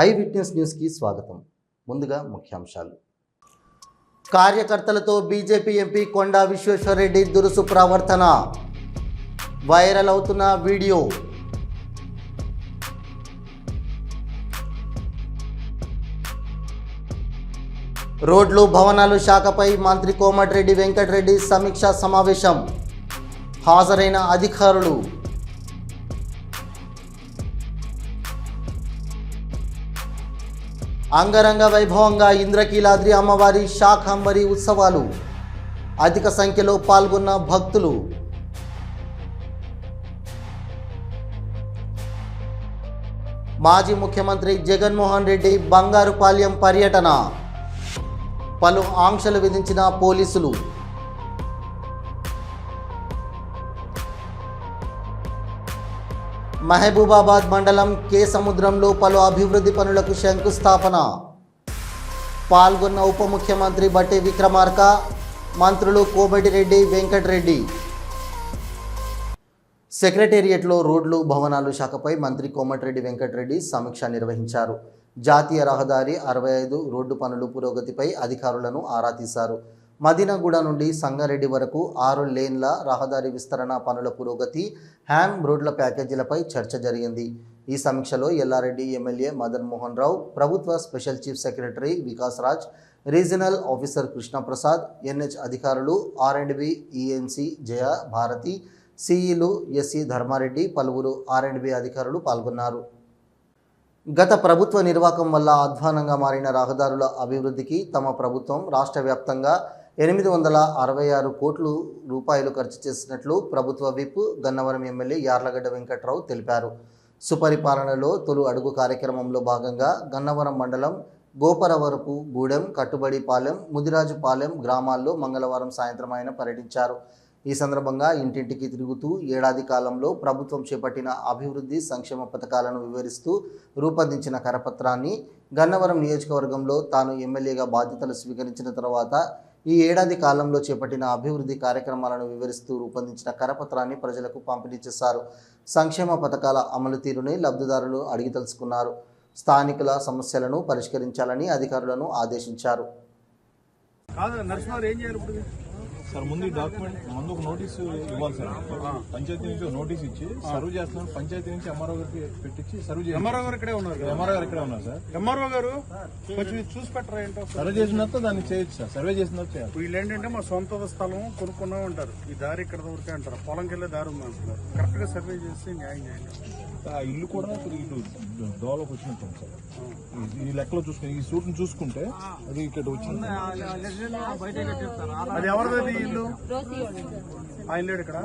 I witness న్యూస్కి స్వాగతం. ముందుగా ముఖ్యాంశాలు. కార్యకర్తలతో బీజేపీ ఎంపీ కొండా విశ్వేశ్వరరెడ్డి దురుసు ప్రవర్తన, వైరల్ అవుతున్న వీడియో. రోడ్లు భవనాలు శాఖపై మంత్రి కోమటిరెడ్డి వెంకటరెడ్డి సమీక్షా సమావేశం. హాజరైన అధికారులు. అంగరంగ వైభవంగా ఇంద్రకీలాద్రి అమ్మవారి శాకంబరి ఉత్సవాలు. అధిక సంఖ్యలో పాల్గొన్న భక్తులు. మాజీ ముఖ్యమంత్రి జగన్మోహన్ రెడ్డి బంగారుపాలెం పర్యటన. పలు ఆంక్షలు విధించిన పోలీసులు. మహబూబాబాద్ మండలం కే సముద్రంలో పలు అభివృద్ధి పనులకు శంకుస్థాపన. పాల్గొన్న ఉప ముఖ్యమంత్రి బట్టి విక్రమార్క, మంత్రులు కోమటిరెడ్డి వెంకటరెడ్డి. సెక్రటేరియట్లో రోడ్లు భవనాలు శాఖపై మంత్రి కోమటిరెడ్డి వెంకటరెడ్డి సమీక్ష నిర్వహించారు. జాతీయ రహదారి 65 రోడ్డు పనులు పురోగతిపై అధికారులను ఆరా తీశారు. మదీనాగూడ నుండి సంగారెడ్డి వరకు 6 లేన్ల రహదారి విస్తరణ పనుల పురోగతి, హ్యామ్ రోడ్ల ప్యాకేజీలపై చర్చ జరిగింది. ఈ సమీక్షలో ఎల్లారెడ్డి ఎమ్మెల్యే మదన్ మోహన్ రావు, ప్రభుత్వ special chief secretary Vikas Raj, regional officer Krishnaprasad, NH అధికారులు, R&B ఈఎన్సీ జయ భారతి, సిఈలు ఎస్సీ ధర్మారెడ్డి, పలువురు R&B అధికారులు పాల్గొన్నారు. గత ప్రభుత్వ నిర్వాహకం వల్ల అధ్వానంగా మారిన రహదారుల అభివృద్ధికి తమ ప్రభుత్వం రాష్ట్ర వ్యాప్తంగా 866 కోట్ల రూపాయలు ఖర్చు చేసినట్లు ప్రభుత్వ విప్ గన్నవరం ఎమ్మెల్యే యార్లగడ్డ వెంకట్రావు తెలిపారు. సుపరిపాలనలో తొలి అడుగు కార్యక్రమంలో భాగంగా గన్నవరం మండలం గోపరవరపు గూడెం, కట్టుబడిపాలెం, ముదిరాజుపాలెం గ్రామాల్లో మంగళవారం సాయంత్రం ఆయన పర్యటించారు. ఈ సందర్భంగా ఇంటింటికి తిరుగుతూ ఏడాది కాలంలో ప్రభుత్వం చేపట్టిన అభివృద్ధి సంక్షేమ పథకాలను వివరిస్తూ రూపొందించిన కరపత్రాన్ని, గన్నవరం నియోజకవర్గంలో తాను ఎమ్మెల్యేగా బాధ్యతలు స్వీకరించిన తర్వాత ఈ ఏడాది కాలంలో చేపట్టిన అభివృద్ధి కార్యక్రమాలను వివరిస్తూ రూపొందించిన కరపత్రాన్ని ప్రజలకు పంపిణీ చేశారు. సంక్షేమ పథకాల అమలు తీరుని లబ్ధిదారులు అడిగి తెలుసుకున్నారు. స్థానికుల సమస్యలను పరిష్కరించాలని అధికారులను ఆదేశించారు. సార్ ముందు డాక్యుమెంట్ ముందు ఒక నోటీసు ఇవ్వాలి సార్. పంచాయతీ నుంచి నోటీస్ ఇచ్చి సర్వ్ చేస్తున్నాం. పంచాయతీ నుంచి ఎంఆర్ఓ గారికి పెట్టించి సర్వ్ చేయాలి. ఎంఆర్ఓ గారు ఇక్కడే ఉన్నారు. ఎంఆర్ఓ గారు ఇక్కడే ఉన్నారు సార్. ఎంఆర్ఓ గారు కొంచెం చూసి పెట్టరా ఏంటో. సర్వే చేసినంత దాన్ని చేయొచ్చు సార్. సర్వే చేసినంత చేయాలి. వీళ్ళు ఏంటంటే మా సొంత స్థలం కొనుక్కున్నాం అంటారు. ఈ దారి ఇక్కడ దొరికే అంటారు. పొలంకి వెళ్ళే దారి ఉంది అంటున్నారు. కరెక్ట్ గా సర్వే చేసి న్యాయం చేయండి. ఆ ఇల్లు కూడా ఇటు డెవలప్ వచ్చినట్టు సార్. ఈ లెక్కలో చూసుకుని ఈ సూట్ చూసుకుంటే అది ఇక్కడ వచ్చింది. అది ఎవరిది ఇల్లు? ఆయన లేడు ఇక్కడ.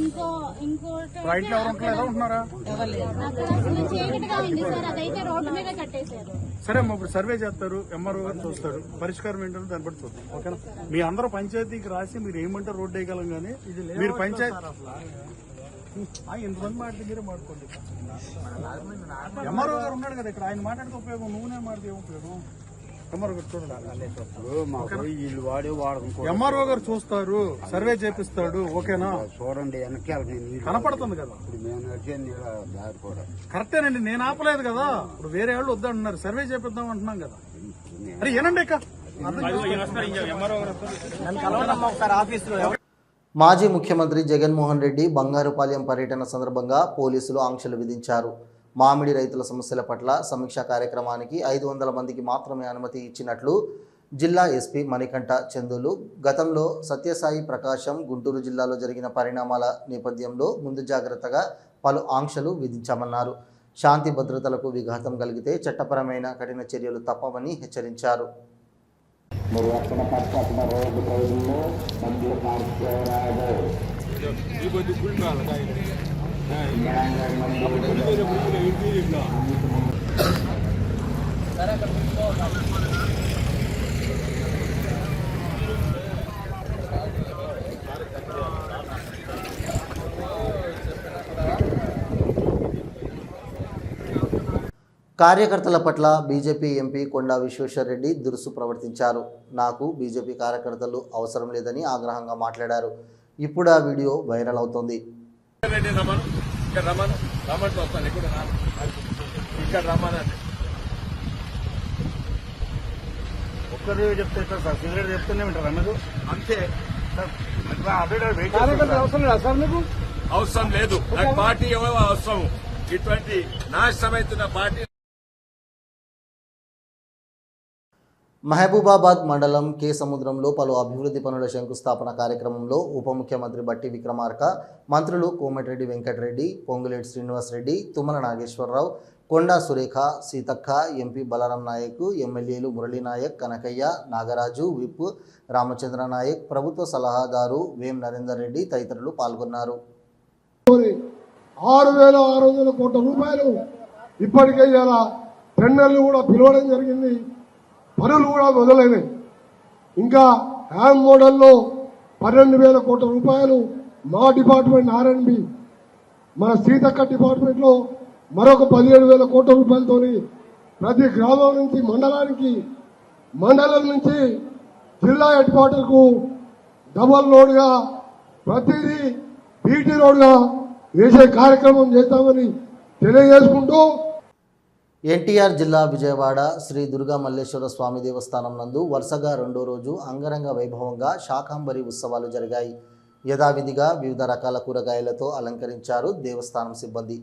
ఇంట్లో ఎవరు ఉంటున్నారు? ఎలా ఉంటున్నారా? సరే అమ్మా, ఇప్పుడు సర్వే చేస్తారు, ఎంఆర్ఓ గారు చూస్తారు, పరిష్కారం ఏంటో దాన్ని బట్టి చూద్దాం. ఓకేనా? మీ అందరూ పంచాయతీకి రాసి మీరు ఏమంటారు రోడ్డు వేయగలం. కానీ మీరు పంచాయతీ ఎంతమంది మాట్లాడి మీరే మాట్లాడుకోండి. ఎంఆర్ఓ గారు ఉన్నాడు కదా ఇక్కడ. ఆయన మాట్లాడితే ఉపయోగం, నువ్వునే మాట్లాడితే ఏం ఉపయోగం? ఎంఆర్ఓ గారు చూడండి. ఎంఆర్ఓ గారు చూస్తారు, సర్వే చేపిస్తాడు. ఓకేనా? చూడండి వెనకాల కనపడుతుంది కదా. కరెక్టేనండి, నేను ఆపలేదు కదా. ఇప్పుడు వేరే వాళ్ళు వద్దంటున్నారు, సర్వే చేపిద్దాం అంటున్నాం కదా. అరే ఏనండి ఇక మాజీ ముఖ్యమంత్రి జగన్మోహన్ రెడ్డి బంగారుపాలెం పర్యటన సందర్భంగా పోలీసులు ఆంక్షలు విధించారు. మామిడి రైతుల సమస్యల పట్ల సమీక్షా కార్యక్రమానికి 500 మందికి మాత్రమే అనుమతి ఇచ్చినట్లు జిల్లా ఎస్పీ మణికంఠ చందులు గతంలో సత్యసాయి ప్రకాశం గుంటూరు జిల్లాలో జరిగిన పరిణామాల నేపథ్యంలో ముందు జాగ్రత్తగా పలు ఆంక్షలు విధించామన్నారు. శాంతి భద్రతలకు విఘాతం కలిగితే చట్టపరమైన కఠిన చర్యలు తప్పవని హెచ్చరించారు. కార్యకర్తల పట్ల బీజేపీ ఎంపీ కొండా విశ్వేశ్వరరెడ్డి దురుసు ప్రవర్తించారు. నాకు బీజేపీ కార్యకర్తలు అవసరం లేదని ఆగ్రహంగా మాట్లాడారు. ఇప్పుడు ఆ వీడియో వైరల్ అవుతోంది. ఇక్కడ రమ్మని వస్తాను. ఇక్కడ రమ్మని ఒక్కరే చెప్తే ఎట్లా సార్? సిగరెట్ చెప్తూనే ఉంటారా మీరు? అంతే. సార్ అట్లా అదే వెయిట్ అవసరం లేదా సార్ మీకు? అవసరం లేదు. నాకు పార్టీ ఏమో అవసరం. ఇటువంటి నాశనమైతున్న పార్టీ. మహబూబాబాద్ మండలం కే సముద్రంలో పలు అభివృద్ధి పనుల శంకుస్థాపన కార్యక్రమంలో ఉప ముఖ్యమంత్రి బట్టి విక్రమార్క, మంత్రులు కోమటిరెడ్డి వెంకటరెడ్డి, పొంగులేటి శ్రీనివాసరెడ్డి, తుమ్మల నాగేశ్వరరావు, కొండా సురేఖ, సీతక్క, ఎంపీ బలరాం నాయక్, ఎమ్మెల్యేలు మురళీనాయక్, కనకయ్య, నాగరాజు, విప్ రామచంద్ర నాయక్, ప్రభుత్వ సలహాదారు వేం నరేందర్ రెడ్డి తదితరులు పాల్గొన్నారు. 6,600 కోట్ల రూపాయలు ఇప్పటికే ఇలా టెండర్లు కూడా పిలవడం జరిగింది. పనులు కూడా మొదలైనవి. ఇంకా హ్యామ్ మోడల్లో 12,000 కోట్ల రూపాయలు మా డిపార్ట్మెంట్ ఆర్ఎండ్బి, మన సీతక్క డిపార్ట్మెంట్లో మరొక 17,000 కోట్ల రూపాయలతో ప్రతి గ్రామం నుంచి మండలానికి, మండలం నుంచి జిల్లా హెడ్ క్వార్టర్కు డబల్ రోడ్గా ప్రతిదీ బీటీ రోడ్గా వేసే కార్యక్రమం చేస్తామని తెలియజేసుకుంటూ ఎన్టీఆర్ జిల్లా విజయవాడ శ్రీ దుర్గా మల్లేశ్వర స్వామి దేవస్థానం నందు వరుసగా రెండో రోజు అంగరంగ వైభవంగా శాకాంబరి ఉత్సవాలు జరిగాయి. యథావిధిగా వివిధ రకాల కూరగాయలతో అలంకరించారు దేవస్థానం సిబ్బంది.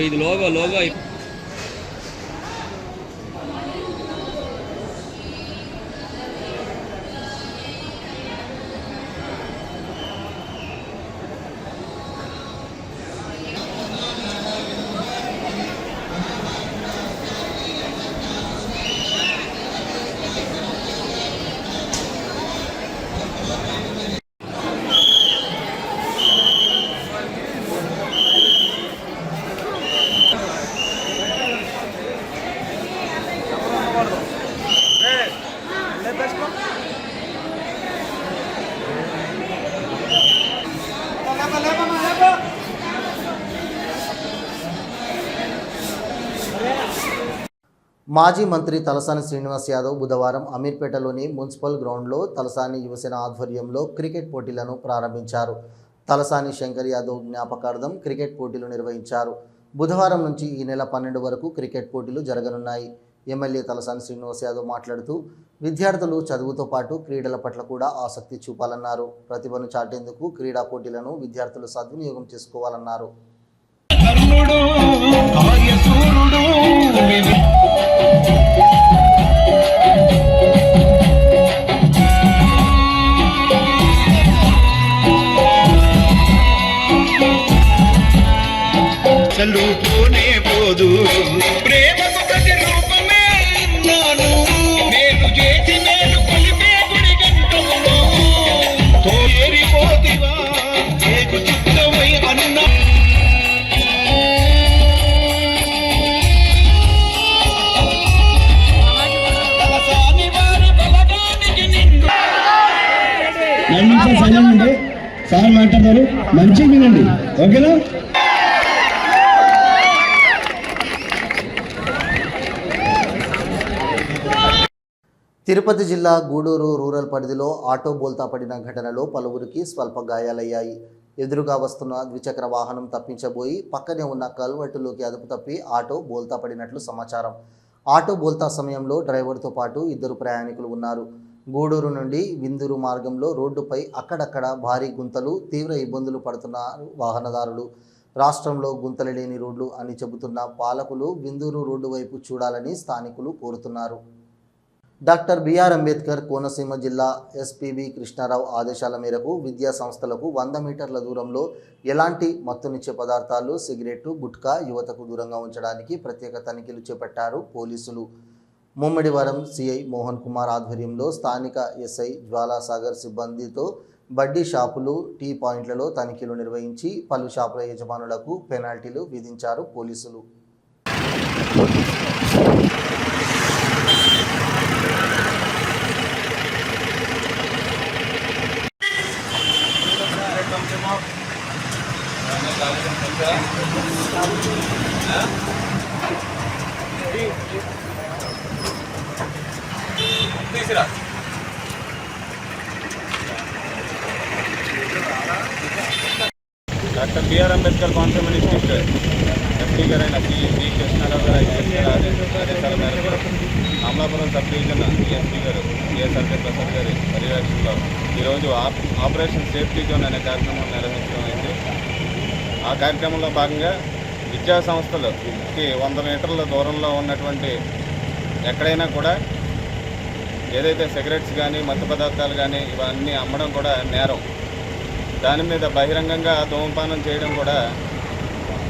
ఇది లోగో మాజీ మంత్రి తలసాని శ్రీనివాస్ యాదవ్ బుధవారం అమీర్పేటలోని మున్సిపల్ గ్రౌండ్లో తలసాని యువసేన ఆధ్వర్యంలో క్రికెట్ పోటీలను ప్రారంభించారు. తలసాని శంకర్ యాదవ్ జ్ఞాపకార్థం క్రికెట్ పోటీలు నిర్వహించారు. బుధవారం నుంచి ఈ నెల 12 వరకు క్రికెట్ పోటీలు జరగనున్నాయి. ఎమ్మెల్యే తలసాని శ్రీనివాస్ యాదవ్ మాట్లాడుతూ విద్యార్థులు చదువుతో పాటు క్రీడల పట్ల కూడా ఆసక్తి చూపాలన్నారు. ప్రతిభను చాటేందుకు క్రీడా పోటీలను విద్యార్థులు సద్వినియోగం చేసుకోవాలన్నారు. చలుపోనే పోదు ప్రేమకు ప్రతిరూపమే నాను నేను చేసి నేను కొలిపే గుడి గంటమును తోరిపోతివా ఏకు చిత్తమై అన్నా తలసాని వారి బలగానికి నిండు సైలెంట్ సార్ మాట్లాడతారు, మంచిగా వినండి, ఓకేనా? తిరుపతి జిల్లా గూడూరు రూరల్ పరిధిలో ఆటో బోల్తా పడిన ఘటనలో పలువురికి స్వల్ప గాయాలయ్యాయి. ఎదురుగా వస్తున్న ద్విచక్ర వాహనం తప్పించబోయి పక్కనే ఉన్న కల్వర్టులోకి అదుపు తప్పి ఆటో బోల్తా పడినట్లు సమాచారం. ఆటో బోల్తా సమయంలో డ్రైవర్తో పాటు 2 ప్రయాణికులు ఉన్నారు. గూడూరు నుండి విందూరు మార్గంలో రోడ్డుపై అక్కడక్కడ భారీ గుంతలు, తీవ్ర ఇబ్బందులు పడుతున్నారు వాహనదారులు. రాష్ట్రంలో గుంతలు లేని రోడ్లు అని చెబుతున్న పాలకులు విందూరు రోడ్డు వైపు చూడాలని స్థానికులు కోరుతున్నారు. డాక్టర్ బిఆర్ అంబేద్కర్ కోనసీమ జిల్లా ఎస్పీబీ కృష్ణారావు ఆదేశాల మేరకు విద్యా సంస్థలకు 100 మీటర్ల దూరంలో ఎలాంటి మత్తునిచ్చే పదార్థాలు, సిగరెట్టు, గుట్కా యువతకు దూరంగా ఉంచడానికి ప్రత్యేక తనిఖీలు చేపట్టారు పోలీసులు. ముమ్మడివరం సిఐ మోహన్ కుమార్ ఆధ్వర్యంలో స్థానిక ఎస్ఐ జ్వాలాసాగర్ సిబ్బందితో బడ్డీ షాపులు, టీ పాయింట్లలో తనిఖీలు నిర్వహించి పలు షాపుల యజమానులకు పెనాల్టీలు విధించారు పోలీసులు. Doctor BR Ambedkar conference institute SP గారైన శ్రీ కృష్ణారావు గారు ఆదేశాల మేరకు అమలాపురం సబ్ డివిజన్ ఎస్పీ గారు ఏఎస్ఆర్కే ప్రసాద్ గారి పర్యవేక్షణలో ఈరోజు ఆపరేషన్ సేఫ్టీ జోన్ అనే కార్యక్రమం నిర్వహించడం అయింది. ఆ కార్యక్రమంలో భాగంగా విద్యా సంస్థలకి 100 మీటర్ల దూరంలో ఉన్నటువంటి ఎక్కడైనా కూడా ఏదైతే సిగరెట్స్ కానీ మత్తు పదార్థాలు కానీ ఇవన్నీ అమ్మడం కూడా నేరం. దాని మీద బహిరంగంగా ధూమపానం చేయడం కూడా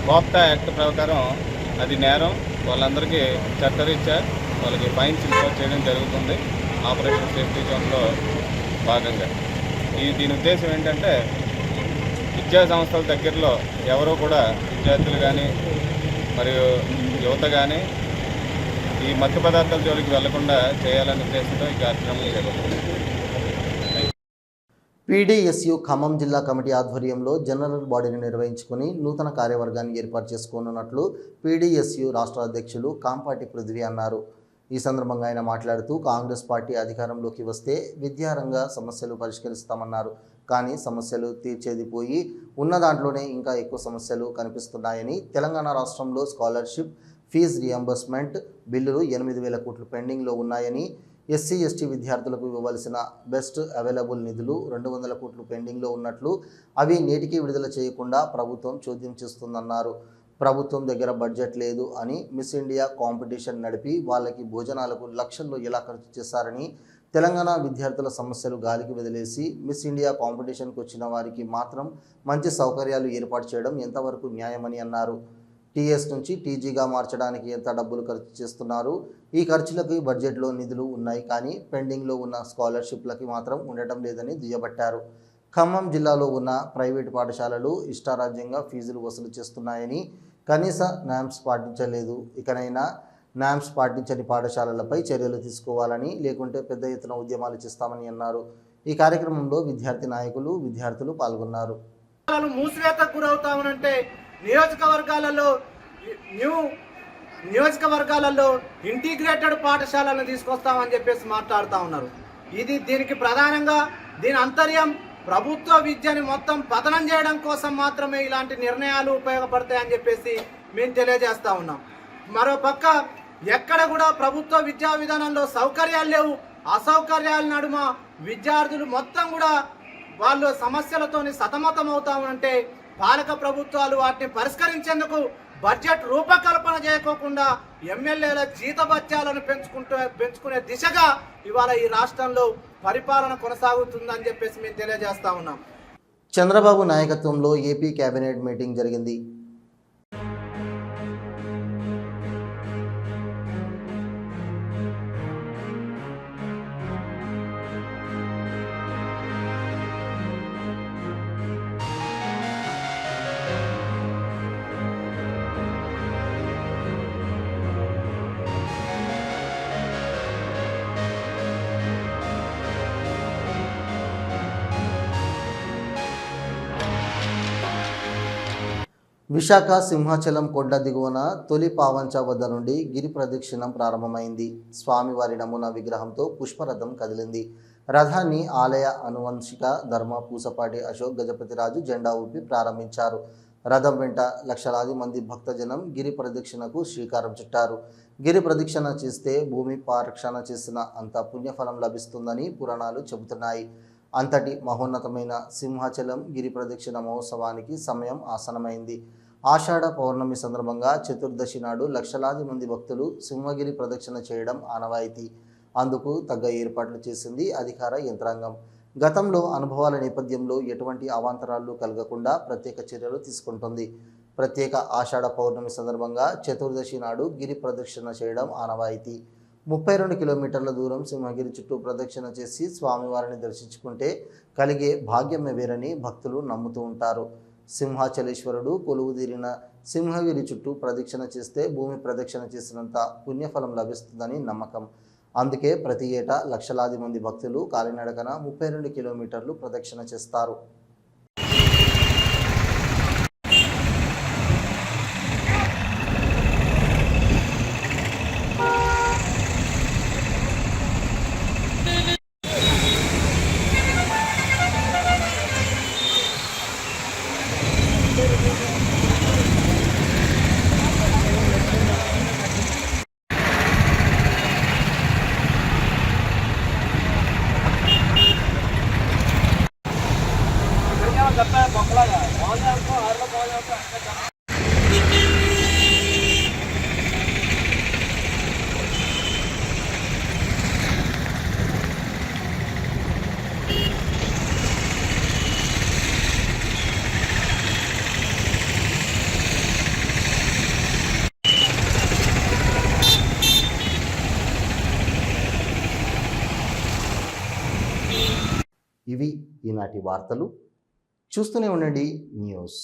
కోప్టా యాక్ట్ ప్రకారం అది నేరం. వాళ్ళందరికీ చట్టరీత్యా వాళ్ళకి ఫైన్స్ ఇంపోజ్ చేయడం జరుగుతుంది ఆపరేషన్ సేఫ్టీ జోన్లో భాగంగా. దీని ఉద్దేశం ఏంటంటే విద్యా సంస్థల దగ్గరలో ఎవరో కూడా విద్యార్థులు కానీ మరియు యువత కానీ ఈ మత్తు పదార్థాల జోలికి వెళ్లకుండా చేయాలనే ఉద్దేశంతో ఈ కార్యక్రమం చేపడుతుంది. పీడీఎస్యు ఖమ్మం జిల్లా కమిటీ ఆధ్వర్యంలో జనరల్ బాడీని నిర్వహించుకుని నూతన కార్యవర్గాన్ని ఏర్పాటు చేసుకోనున్నట్లు పీడీఎస్యు రాష్ట్ర అధ్యక్షులు కాంపాటి పృథ్వీ అన్నారు. ఈ సందర్భంగా ఆయన మాట్లాడుతూ కాంగ్రెస్ పార్టీ అధికారంలోకి వస్తే విద్యారంగ సమస్యలు పరిష్కరిస్తామన్నారు. కానీ సమస్యలు తీర్చేది పోయి ఉన్న దాంట్లోనే ఇంకా ఎక్కువ సమస్యలు కనిపిస్తున్నాయని, తెలంగాణ రాష్ట్రంలో స్కాలర్షిప్, ఫీజు రియంబర్స్మెంట్ బిల్లులు 8,000 కోట్లు పెండింగ్లో ఉన్నాయని, ఎస్సీ ఎస్టీ విద్యార్థులకు ఇవ్వవలసిన బెస్ట్ అవైలబుల్ నిధులు 200 కోట్లు పెండింగ్లో ఉన్నట్లు, అవి నేటికి విడుదల చేయకుండా ప్రభుత్వం చోద్యం చేస్తుందన్నారు. ప్రభుత్వం దగ్గర బడ్జెట్ లేదు అని మిస్ ఇండియా కాంపిటీషన్ నడిపి వాళ్ళకి భోజనాలకు లక్షల్లో ఎలా ఖర్చు చేశారని, తెలంగాణ విద్యార్థుల సమస్యలు గాలికి వదిలేసి మిస్ ఇండియా కాంపిటీషన్కి వచ్చిన వారికి మాత్రం మంచి సౌకర్యాలు ఏర్పాటు చేయడం ఎంతవరకు న్యాయమని అన్నారు. టీఎస్ నుంచి టీజీగా మార్చడానికి ఎంత డబ్బులు ఖర్చు చేస్తున్నారు? ఈ ఖర్చులకు బడ్జెట్లో నిధులు ఉన్నాయి కానీ పెండింగ్లో ఉన్న స్కాలర్షిప్లకి మాత్రం ఉండటం లేదని దుయ్యబట్టారు. ఖమ్మం జిల్లాలో ఉన్న ప్రైవేటు పాఠశాలలు ఇష్టారాజ్యంగా ఫీజులు వసూలు చేస్తున్నాయని, కనీస నామ్స్ పాటించలేదు. ఇకనైనా నామ్స్ పాటించని పాఠశాలలపై చర్యలు తీసుకోవాలని, లేకుంటే పెద్ద ఎత్తున ఉద్యమాలు చేస్తామని అన్నారు. ఈ కార్యక్రమంలో విద్యార్థి నాయకులు, విద్యార్థులు పాల్గొన్నారు. మూసివేతకు గురవుతామనంటే నియోజకవర్గాలలో ఇంటిగ్రేటెడ్ పాఠశాలను తీసుకొస్తామని చెప్పేసి మాట్లాడుతూ ఉన్నారు. దీనికి ప్రధానంగా దీని అంతర్యం ప్రభుత్వ విద్యని మొత్తం పతనం చేయడం కోసం మాత్రమే ఇలాంటి నిర్ణయాలు ఉపయోగపడతాయని చెప్పేసి మేము తెలియజేస్తా ఉన్నాం. మరోపక్క ఎక్కడ కూడా ప్రభుత్వ విద్యా విధానంలో సౌకర్యాలు లేవు. అసౌకర్యాల నడుమ విద్యార్థులు మొత్తం కూడా వాళ్ళు సమస్యలతోని సతమతం అవుతా ఉంటే పాలక ప్రభుత్వాలు వాటిని పరిష్కరించేందుకు బడ్జెట్ రూపకల్పన చేయకోకుండా ఎమ్మెల్యేల జీతభత్యాలను పెంచుకునే దిశగా ఇవాళ ఈ రాష్ట్రంలో పరిపాలన కొనసాగుతుందని చెప్పేసి మేము తెలియజేస్తా ఉన్నాం. చంద్రబాబు నాయకత్వంలో ఏపీ కేబినెట్ మీటింగ్ జరిగింది. విశాఖ సింహాచలం కొండ దిగువన తొలి పావంచ వద్ద నుండి గిరి ప్రదక్షిణం ప్రారంభమైంది. స్వామివారి నమూనా విగ్రహంతో పుష్పరథం కదిలింది. రథాన్ని ఆలయ అనువంశిక ధర్మ పూసపాటి అశోక్ గజపతిరాజు జెండా ఊపి ప్రారంభించారు. రథం వెంట లక్షలాది మంది భక్తజనం గిరి ప్రదక్షిణకు శ్రీకారం చుట్టారు. గిరి ప్రదక్షిణ చేస్తే భూమి పరిరక్షణ చేసిన అంత పుణ్యఫలం లభిస్తుందని పురాణాలు చెబుతున్నాయి. అంతటి మహోన్నతమైన సింహాచలం గిరి ప్రదక్షిణ మహోత్సవానికి సమయం ఆసనమైంది. ఆషాఢ పౌర్ణమి సందర్భంగా చతుర్దశి నాడు లక్షలాది మంది భక్తులు సింహగిరి ప్రదక్షిణ చేయడం ఆనవాయితీ. అందుకు తగ్గ ఏర్పాట్లు చేసింది అధికార యంత్రాంగం. గతంలో అనుభవాల నేపథ్యంలో ఎటువంటి అవాంతరాలు కలగకుండా ప్రత్యేక చర్యలు తీసుకుంటుంది. ప్రత్యేక ఆషాఢ పౌర్ణమి సందర్భంగా చతుర్దశి నాడు గిరి ప్రదక్షిణ చేయడం ఆనవాయితీ. 32 కిలోమీటర్ల దూరం సింహగిరి చుట్టూ ప్రదక్షిణ చేసి స్వామివారిని దర్శించుకుంటే కలిగే భాగ్యమే వేరని భక్తులు నమ్ముతూ ఉంటారు. సింహాచలేశ్వరుడు కొలువుదీరిన సింహగిరి చుట్టూ ప్రదక్షిణ చేస్తే భూమి ప్రదక్షిణ చేసినంత పుణ్యఫలం లభిస్తుందని నమ్మకం. అందుకే ప్రతి ఏటా లక్షలాది మంది భక్తులు కాలినడకన 32 కిలోమీటర్లు ప్రదక్షిణ చేస్తారు. ఇవి ఈనాటి వార్తలు. చూస్తూనే ఉండండి న్యూస్.